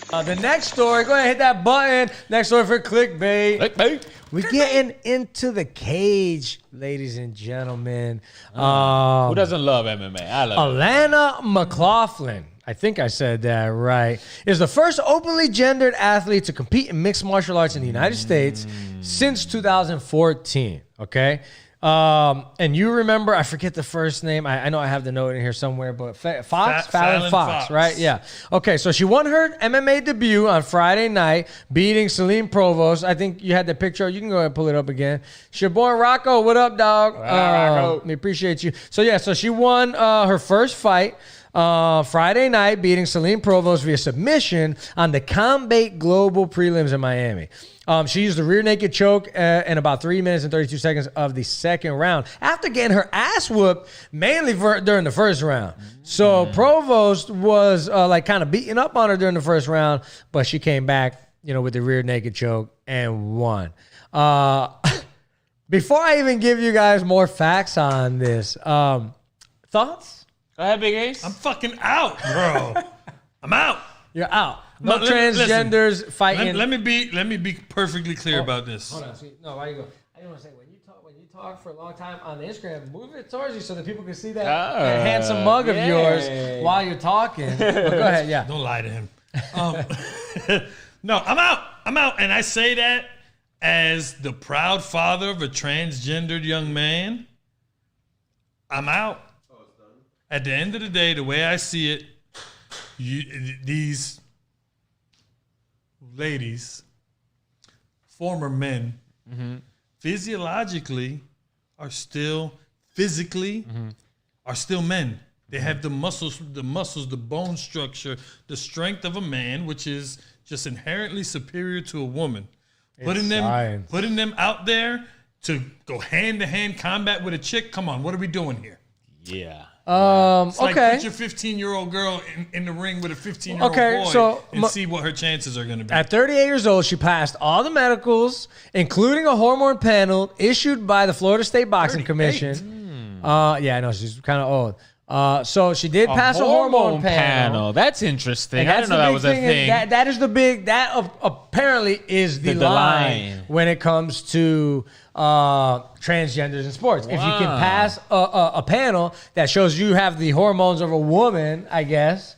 The next story, go ahead and hit that button. Next story for clickbait. We're getting into the cage, ladies and gentlemen. Who doesn't love MMA? I love it. Alana McLaughlin, I think I said that right, is the first openly gendered athlete to compete in mixed martial arts in the United States since 2014, okay? And you remember, I forget the first name. I know I have the note in here somewhere, but Fallon Fox, right? Yeah. Okay, so she won her MMA debut on Friday night, beating Celine Provost. I think you had the picture. You can go ahead and pull it up again. Shaborn Rocco, what up, dog? Rocco. We appreciate you. So, yeah, so she won her first fight Friday night, beating Celine Provost via submission on the Combate Global prelims in Miami. She used the rear naked choke in about 3 minutes and 32 seconds of the second round after getting her ass whooped mainly during the first round. So Provost was like kind of beating up on her during the first round, but she came back, with the rear naked choke and won. Before I even give you guys more facts on this, thoughts? Go ahead, Big Ace. I'm fucking out, bro. I'm out. You're out. No transgenders fighting. Let me be perfectly clear about this. Hold on. No, why you go? I just want to say when you talk for a long time on the Instagram, move it towards you so that people can see that handsome mug of yours while you're talking. But go ahead, yeah. Don't lie to him. No, I'm out. I'm out, and I say that as the proud father of a transgendered young man. I'm out. At the end of the day, the way I see it, these ladies, former men, physiologically are still are still men. They have the muscles, the bone structure, the strength of a man, which is just inherently superior to a woman. Putting them out there to go hand-to-hand combat with a chick. Come on, what are we doing here? Yeah. It's like okay. put your 15-year-old girl in the ring with a 15-year-old boy and see what her chances are going to be. At 38 years old, she passed all the medicals, including a hormone panel issued by the Florida State Boxing Commission. Yeah, I know, she's kind of old. So she did pass a hormone panel. That's interesting. I didn't know that was a thing. That is the big, that apparently is the line when it comes to transgenders in sports. Wow. If you can pass a panel that shows you have the hormones of a woman, I guess,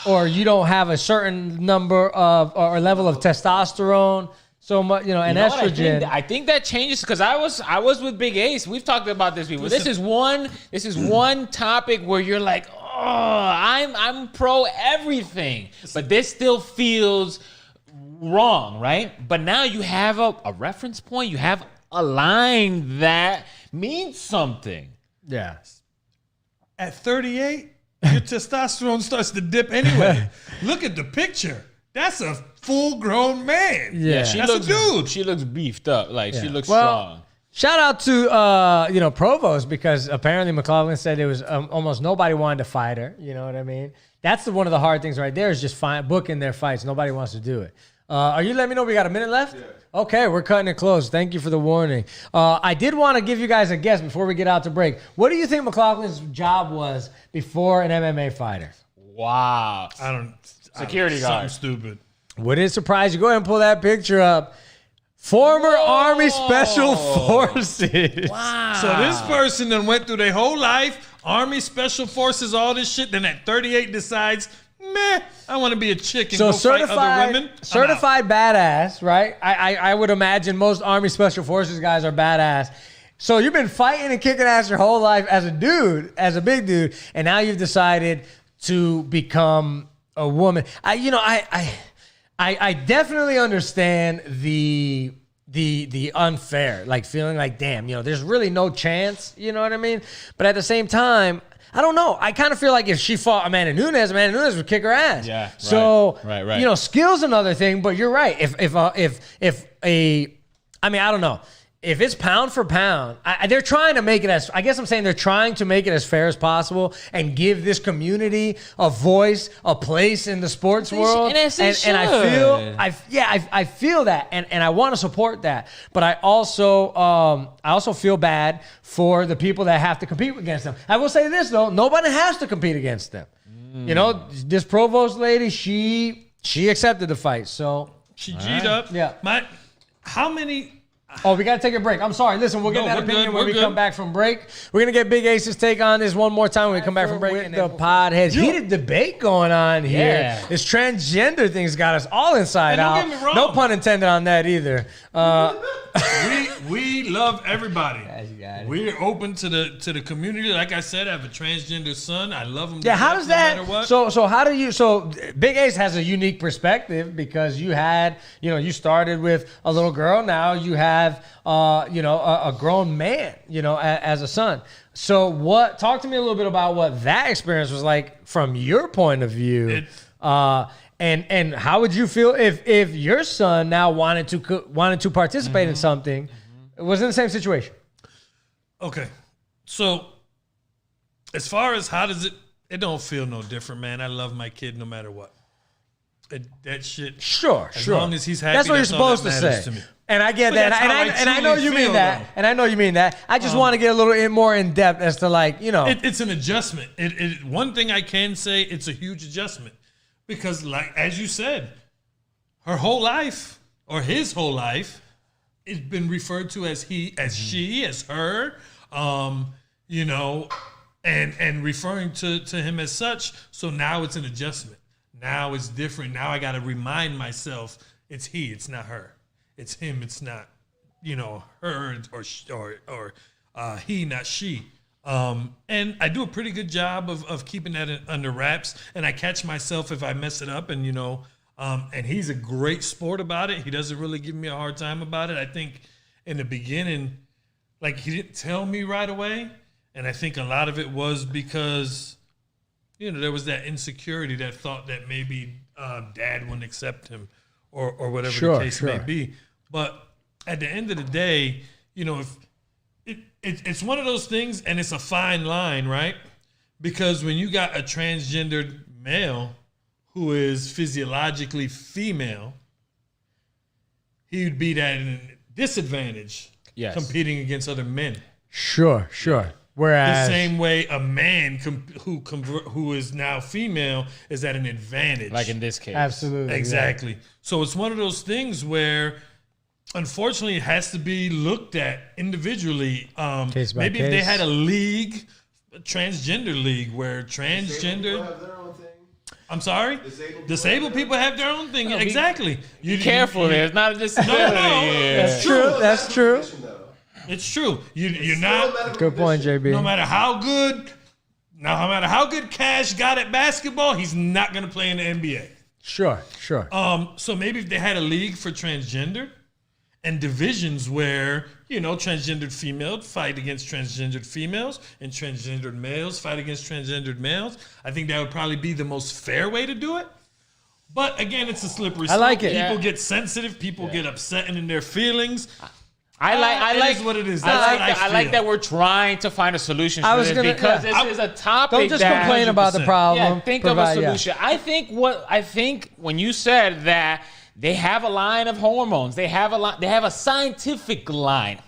or you don't have a certain number of or level of testosterone, so much, and estrogen. I think that changes because I was with Big Ace. We've talked about this before. This is one topic where you're like, I'm pro everything, but this still feels wrong, right? But now you have a reference point. You have a line that means something. Yeah. At 38, your testosterone starts to dip anyway. Look at the picture. That's a full-grown man. Yeah, that's a dude. She looks beefed up. Like, she looks strong. Shout out to Provost, because apparently McLaughlin said there was almost nobody wanted to fight her. You know what I mean? That's one of the hard things right there is just booking their fights. Nobody wants to do it. Are you letting me know we got a minute left? Yeah. Okay, we're cutting it close. Thank you for the warning. I did want to give you guys a guess before we get out to break. What do you think McLaughlin's job was before an MMA fighter? Wow. Security guard. Something stupid. Would it surprise you? Go ahead and pull that picture up. Former Army Special Forces. Wow. So this person then went through their whole life, Army Special Forces, all this shit, then at 38 decides, I want to be a chick and go fight other women. Certified badass, right? I would imagine most Army Special Forces guys are badass. So you've been fighting and kicking ass your whole life as a dude, as a big dude, and now you've decided to become a woman. I definitely understand the unfair, like feeling like, damn, there's really no chance, you know what I mean? But at the same time, I don't know. I kind of feel like if she fought Amanda Nunes would kick her ass. Yeah. So, right. Skill's another thing, but you're right. I don't know. If it's pound for pound, they're trying to make it they're trying to make it as fair as possible and give this community a voice, a place in the sports world. And I feel that, and I want to support that. But I also feel bad for the people that have to compete against them. I will say this though, nobody has to compete against them. This Provost lady, she She accepted the fight. So She G'd up. Yeah. How many? Oh, we got to take a break. I'm sorry. Listen, we'll get that opinion when we come back from break. We're going to get Big Ace's take on this one more time when we come back from break. And the Podheads. Heated debate going on here. Yeah. This transgender thing's got us all inside And out. don't get me wrong. No pun intended on that either. We love everybody. you got it. We're open to the community. Like I said, I have a transgender son. I love him. Yeah, how does that? No matter what. So how do you? So Big Ace has a unique perspective because you had, you started with a little girl. Now you have, a grown man, as a son. So talk to me a little bit about what that experience was like from your point of view. And how would you feel if your son now wanted to participate in something, was in the same situation? Okay, so as far as how does it don't feel no different, man. I love my kid no matter what. That shit. Sure. As long as he's happy, that's what you're that's all supposed that to matters say. to me. And I get But that, that's how I and I know truly you mean feel, that, though. and I know you mean that. I just want to get a little more in depth as to It's an adjustment. One thing I can say, it's a huge adjustment because, like as you said, her whole life or his whole life, it's been referred to as he, as she, as her, and referring to him as such. So now it's an adjustment. Now it's different. Now I got to remind myself it's he, it's not her. It's him, it's not, her or he, not she. And I do a pretty good job of keeping that under wraps. And I catch myself if I mess it up. And, and he's a great sport about it. He doesn't really give me a hard time about it. I think in the beginning, he didn't tell me right away. And I think a lot of it was because, there was that insecurity, that thought that maybe dad wouldn't accept him or whatever the case may be. But at the end of the day, if it's one of those things, and it's a fine line, right? Because when you got a transgendered male who is physiologically female, he would be at a disadvantage competing against other men. Sure. Whereas The same way a man who is now female is at an advantage. Like in this case. absolutely, Exactly. So it's one of those things where, unfortunately, it has to be looked at individually. Case by maybe if they case. had a transgender league where transgender. Have their own thing. I'm sorry? Disabled people have their own thing. Exactly. Be careful there. It's not a disability. That's true. That's true. It's true. You're not. Good point, JB. No matter how good Cash got at basketball, he's not going to play in the NBA. Sure. So maybe if they had a league for transgender and divisions where, transgendered females fight against transgendered females and transgendered males fight against transgendered males, I think that would probably be the most fair way to do it. But again, it's a slippery slope. I like it. People get sensitive. People get upset and in their feelings. I like is what it is. I like that we're trying to find a solution to this because this is a topic. Don't just that, complain about the 100%. problem. Yeah, think of a solution. I think when you said that they have a line of hormones, they have a scientific line.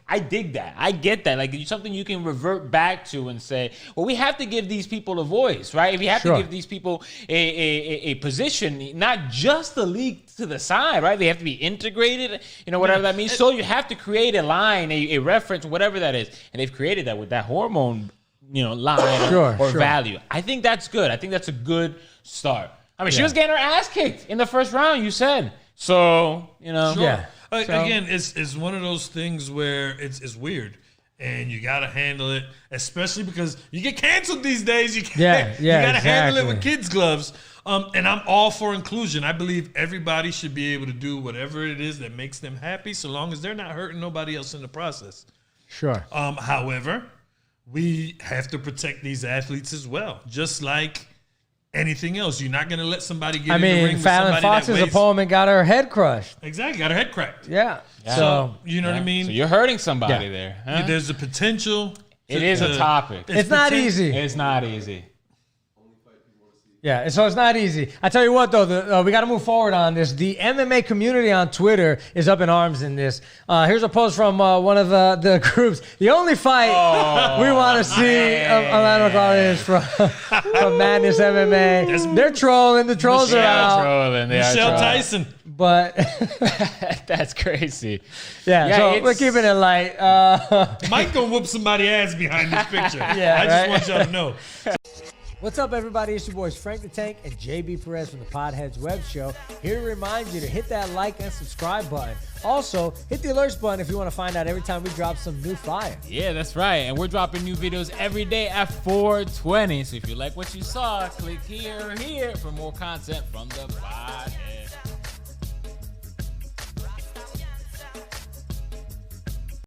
I dig that. I get that. It's something you can revert back to and say, well, we have to give these people a voice, right? If we have to give these people a position, not just the league to the side, right? They have to be integrated, whatever that means. So you have to create a line, a reference, whatever that is. And they've created that with that hormone, line or value. I think that's good. I think that's a good start. I mean, she was getting her ass kicked in the first round, you said. So, Yeah. Again, it's one of those things where it's weird, and you got to handle it, especially because you get canceled these days. You got to handle it with kids' gloves. And I'm all for inclusion. I believe everybody should be able to do whatever it is that makes them happy, so long as they're not hurting nobody else in the process. Sure. However, we have to protect these athletes as well, just like anything else. You're not going to let somebody get in the ring with Fallon somebody Fox's that weighs... opponent got her head crushed. Exactly, got her head cracked. Yeah. So, you know what I mean? So you're hurting somebody there. Huh? There's a potential. It is a topic. It's not easy. It's not easy. Yeah, and so it's not easy. I tell you what, though, we got to move forward on this. The MMA community on Twitter is up in arms in this. Here's a post from one of the groups. The only fight we want to see Alana McLaughlin is from Madness MMA. They're trolling. The trolls are out. Michelle Tyson. But that's crazy. Yeah, so we're keeping it light. Mike gonna whoop somebody's ass behind this picture. Yeah, I just want y'all to know. What's up, everybody? It's your boys Frank the Tank and JB Perez from the Podheads web show. Here to remind you to hit that like and subscribe button. Also, hit the alerts button if you want to find out every time we drop some new fire. Yeah, that's right. And we're dropping new videos every day at 4:20. So if you like what you saw, click here or here for more content from the Podheads.